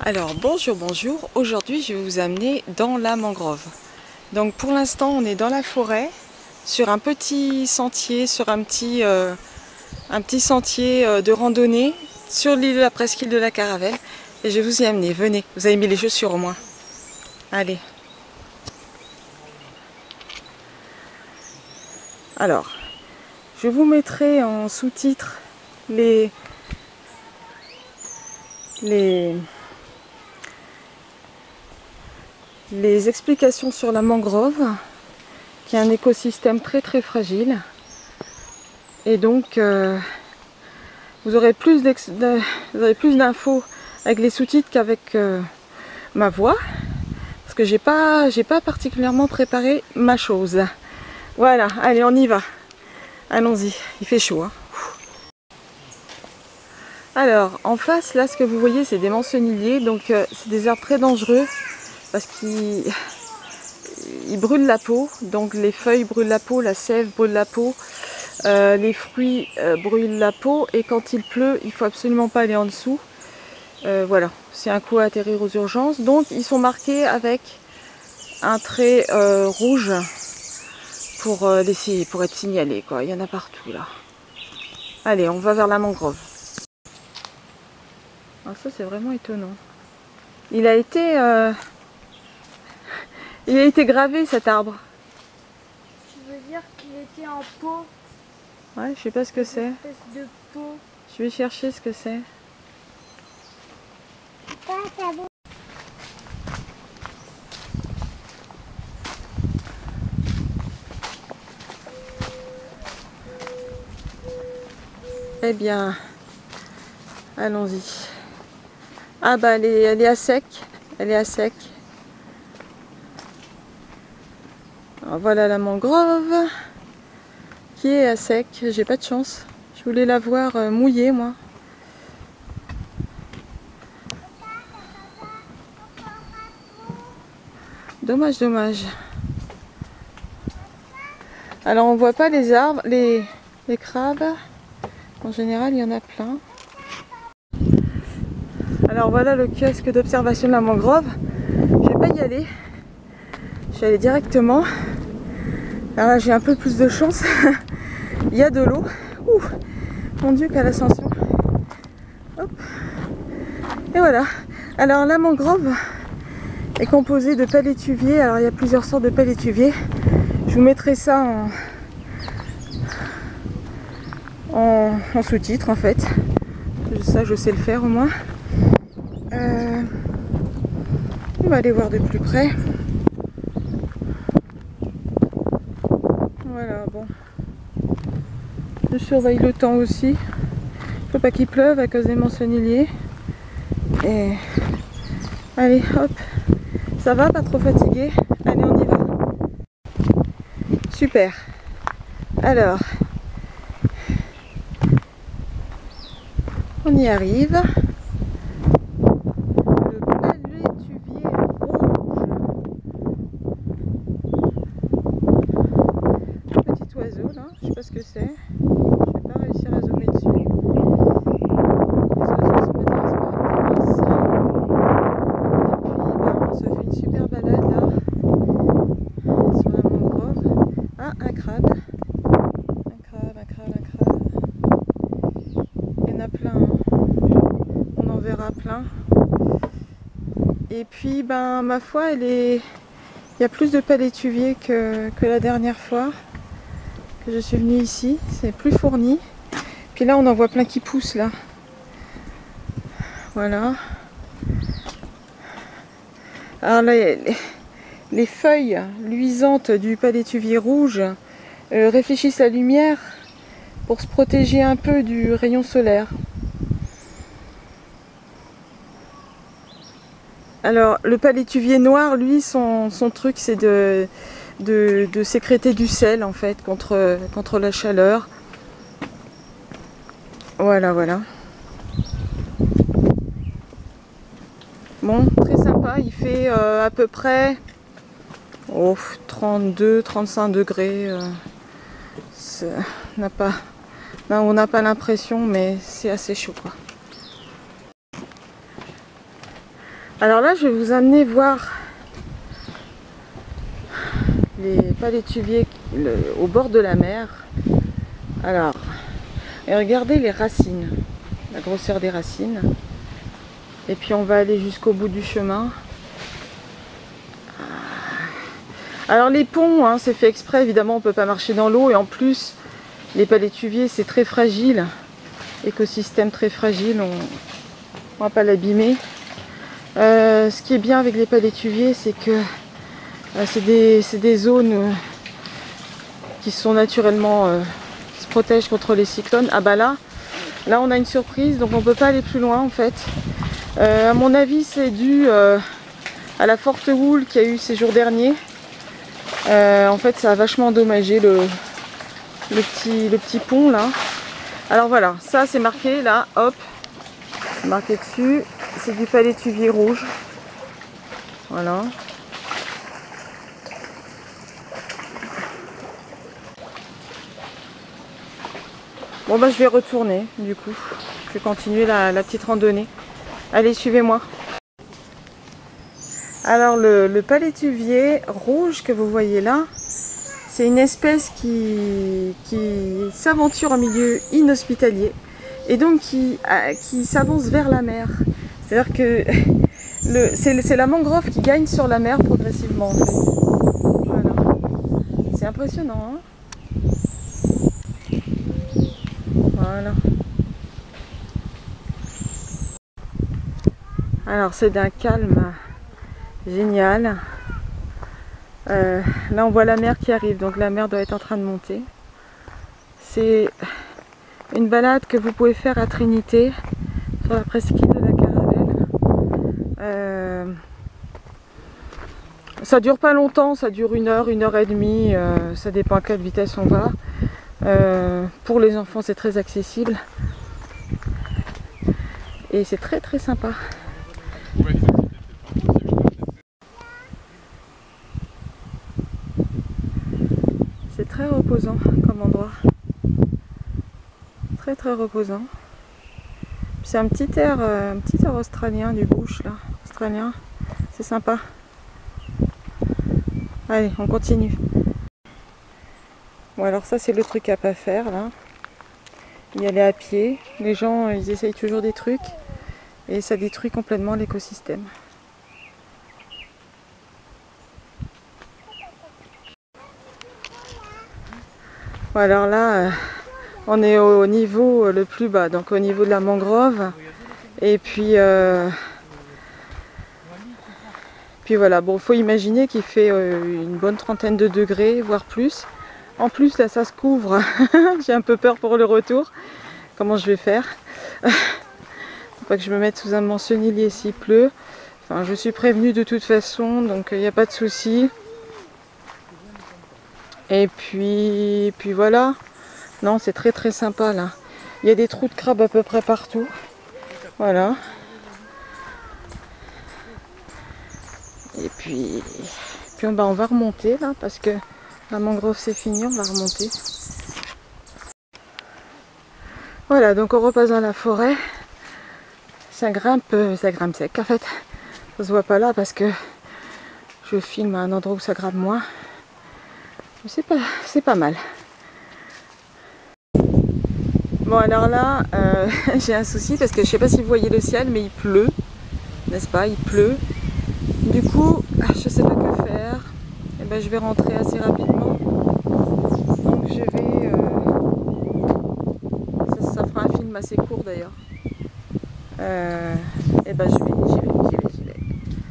Alors bonjour, bonjour. Aujourd'hui je vais vous amener dans la mangrove. Donc pour l'instant on est dans la forêt, sur un petit sentier, sur un petit sentier de randonnée sur l'île de la presqu'île de la Caravelle. Et je vais vous y amener, venez, vous avez mis les chaussures au moins. Allez. Alors, je vous mettrai en sous-titres les explications sur la mangrove, qui est un écosystème très très fragile. Et donc vous aurez plus d'infos avec les sous-titres qu'avec ma voix, parce que j'ai pas particulièrement préparé ma chose. Voilà, allez on y va. Allons-y, il fait chaud, hein. Alors en face là, ce que vous voyez c'est des mancenilliers, donc c'est des arbres très dangereux parce qu'ils brûlent la peau, donc les feuilles brûlent la peau, la sève brûle la peau, les fruits brûlent la peau, et quand il pleut il faut absolument pas aller en dessous. Voilà, c'est un coup à atterrir aux urgences. Donc ils sont marqués avec un trait rouge pour être signalé, quoi. Il y en a partout là. Allez, on va vers la mangrove. Ah, ça c'est vraiment étonnant. Il a été gravé cet arbre. Tu veux dire qu'il était en pot? Ouais, je sais pas ce que c'est. Une espèce de pot. Je vais chercher ce que c'est. Eh bien, allons-y. Ah bah elle est à sec. Elle est à sec. Alors voilà la mangrove qui est à sec. J'ai pas de chance. Je voulais la voir mouillée, moi. Dommage, dommage. Alors on voit pas les arbres, les crabes. En général, il y en a plein. Alors voilà le kiosque d'observation de la mangrove. Je vais pas y aller. Je vais aller directement. Alors là, j'ai un peu plus de chance. Il y a de l'eau. Ouh, mon Dieu, quelle ascension. Hop. Et voilà. Alors la mangrove est composée de palétuviers. Alors il y a plusieurs sortes de palétuviers. Je vous mettrai ça en sous-titre en fait. Ça je sais le faire au moins. On va aller voir de plus près. Voilà, bon. Je surveille le temps aussi. Il ne faut pas qu'il pleuve à cause des mancenilliers. Et allez, hop. Ça va, pas trop fatigué. Allez, on y va. Super. Alors, on y arrive. Le palétuvier rouge. Petit oiseau là, je sais pas ce que c'est. Je vais pas réussir à zoomer dessus. Les oiseaux ça m'intéresse pas. Et puis bah, on se fait une super balade là sur la mangrove. Ah, un crabe. Un crabe. Il y en a plein, hein. On en verra plein. Et puis ben ma foi il y a plus de palétuviers que la dernière fois que je suis venue ici. C'est plus fourni. Puis là on en voit plein qui poussent là. Voilà. Alors là, les feuilles luisantes du palétuvier rouge réfléchissent la lumière pour se protéger un peu du rayon solaire. Alors le palétuvier noir, lui, son truc c'est de sécréter du sel en fait contre la chaleur. Voilà. Bon, très sympa, il fait à peu près 32-35 degrés. On n'a pas l'impression, mais c'est assez chaud quoi. Alors là, je vais vous amener voir les palétuviers au bord de la mer. Alors, et regardez les racines, la grosseur des racines. Et puis on va aller jusqu'au bout du chemin. Alors les ponts, hein, c'est fait exprès, évidemment on ne peut pas marcher dans l'eau. Et en plus, les palétuviers c'est très fragile. Écosystème très fragile, on ne va pas l'abîmer. Ce qui est bien avec les palétuviers, c'est que c'est des zones qui sont naturellement, qui se protègent contre les cyclones. Ah bah là on a une surprise, donc on ne peut pas aller plus loin en fait. À mon avis c'est dû à la forte houle qu'il y a eu ces jours derniers. En fait ça a vachement endommagé le petit pont là. Alors voilà, ça c'est marqué là, hop, marqué dessus, c'est du palétuvier rouge. Voilà. Bon bah je vais retourner du coup, je vais continuer la petite randonnée. Allez, suivez-moi. Alors le palétuvier rouge que vous voyez là, c'est une espèce qui s'aventure en milieu inhospitalier et donc qui s'avance vers la mer. C'est-à-dire que c'est la mangrove qui gagne sur la mer progressivement en fait. Voilà. C'est impressionnant, hein? Voilà. Alors c'est d'un calme génial. Là on voit la mer qui arrive, donc la mer doit être en train de monter. C'est une balade que vous pouvez faire à Trinité, sur la presqu'île de la Caravelle. Ça dure pas longtemps, ça dure 1 heure, 1 heure et demie, ça dépend à quelle vitesse on va. Pour les enfants c'est très accessible et c'est très très sympa. C'est très reposant comme endroit, très très reposant. C'est un petit air australien du bush là, australien, c'est sympa. Allez, on continue. Bon alors ça c'est le truc à pas faire là, y aller à pied. Les gens ils essayent toujours des trucs et ça détruit complètement l'écosystème. Bon alors là on est au niveau le plus bas, donc au niveau de la mangrove et puis voilà, bon faut imaginer qu'il fait une bonne trentaine de degrés voire plus. En plus là ça se couvre, j'ai un peu peur pour le retour. Comment je vais faire? Faut pas que je me mette sous un mancenillier s'il pleut. Enfin je suis prévenue de toute façon, donc il n'y a pas de souci. Et puis voilà. Non c'est très très sympa là. Il y a des trous de crabe à peu près partout. Voilà. Et puis on va remonter là parce que la mangrove c'est fini, on va remonter. Voilà, donc on repasse dans la forêt. Ça grimpe sec en fait. Ça se voit pas là parce que je filme à un endroit où ça grimpe moins. C'est pas mal. Bon alors là, j'ai un souci parce que je sais pas si vous voyez le ciel, mais il pleut, n'est-ce pas? Il pleut. Du coup, je sais pas que faire. Et ben je vais rentrer assez rapidement. Donc je vais, ça fera un film assez court d'ailleurs. Et ben j'y vais.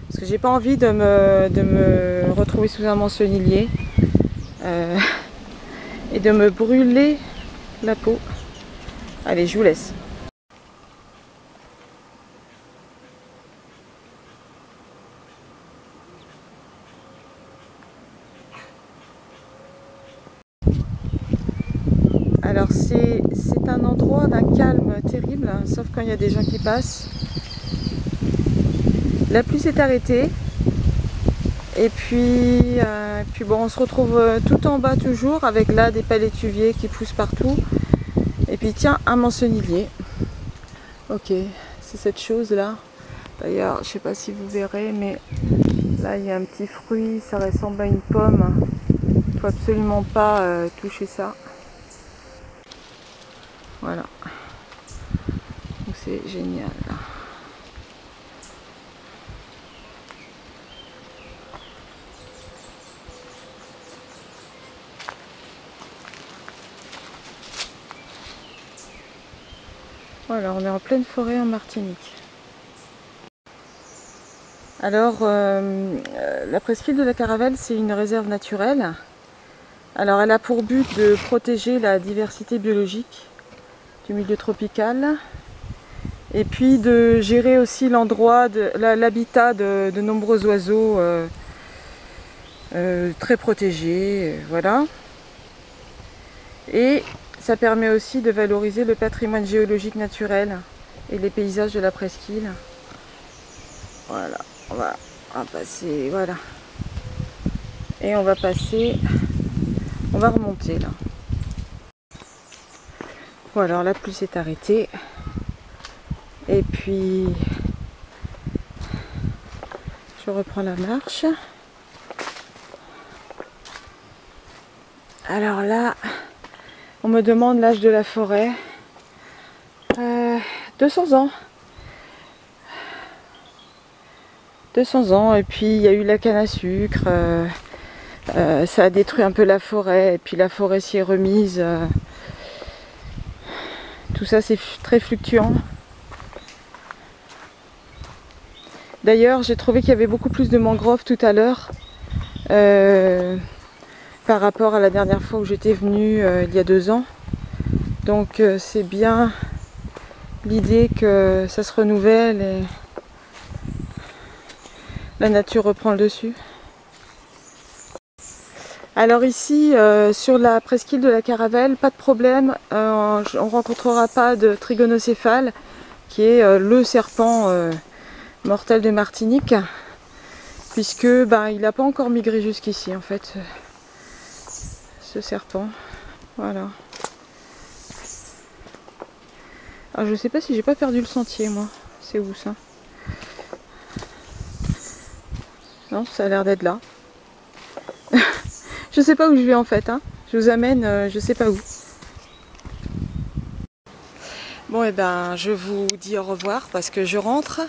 Parce que j'ai pas envie de me retrouver sous un mancenillier et de me brûler la peau. Allez, je vous laisse. Alors c'est un endroit d'un calme terrible, hein, sauf quand il y a des gens qui passent. La pluie s'est arrêtée. Et puis bon, on se retrouve tout en bas toujours avec là des palétuviers qui poussent partout. Et puis tiens, un mancenillier. Ok, c'est cette chose là. D'ailleurs, je sais pas si vous verrez, mais là il y a un petit fruit, ça ressemble à une pomme. Il faut absolument pas toucher ça. Voilà. Donc c'est génial. Voilà, on est en pleine forêt en Martinique. Alors, la presqu'île de la Caravelle, c'est une réserve naturelle. Alors, elle a pour but de protéger la diversité biologique du milieu tropical et puis de gérer aussi l'endroit, l'habitat de nombreux oiseaux très protégés, voilà. Et ça permet aussi de valoriser le patrimoine géologique naturel et les paysages de la presqu'île. Voilà, on va passer, voilà. Et on va passer, on va remonter là. Voilà, alors la pluie s'est arrêtée. Et puis, je reprends la marche. Alors là, on me demande l'âge de la forêt. 200 ans. 200 ans, et puis il y a eu la canne à sucre. Ça a détruit un peu la forêt, et puis la forêt s'y est remise. Tout ça, c'est très fluctuant. D'ailleurs, j'ai trouvé qu'il y avait beaucoup plus de mangroves tout à l'heure par rapport à la dernière fois où j'étais venue il y a 2 ans. Donc c'est bien l'idée que ça se renouvelle et la nature reprend le dessus. Alors ici, sur la presqu'île de la Caravelle, pas de problème, on ne rencontrera pas de trigonocéphale, qui est le serpent mortel de Martinique, puisque il n'a pas encore migré jusqu'ici en fait, ce serpent. Voilà. Alors je sais pas si j'ai pas perdu le sentier moi, c'est où ça? Non, ça a l'air d'être là. Je sais pas où je vais en fait, hein. Je vous amène, je sais pas où. Bon, et ben, je vous dis au revoir parce que je rentre.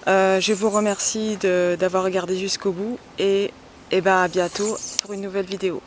Je vous remercie d'avoir regardé jusqu'au bout et ben, à bientôt pour une nouvelle vidéo.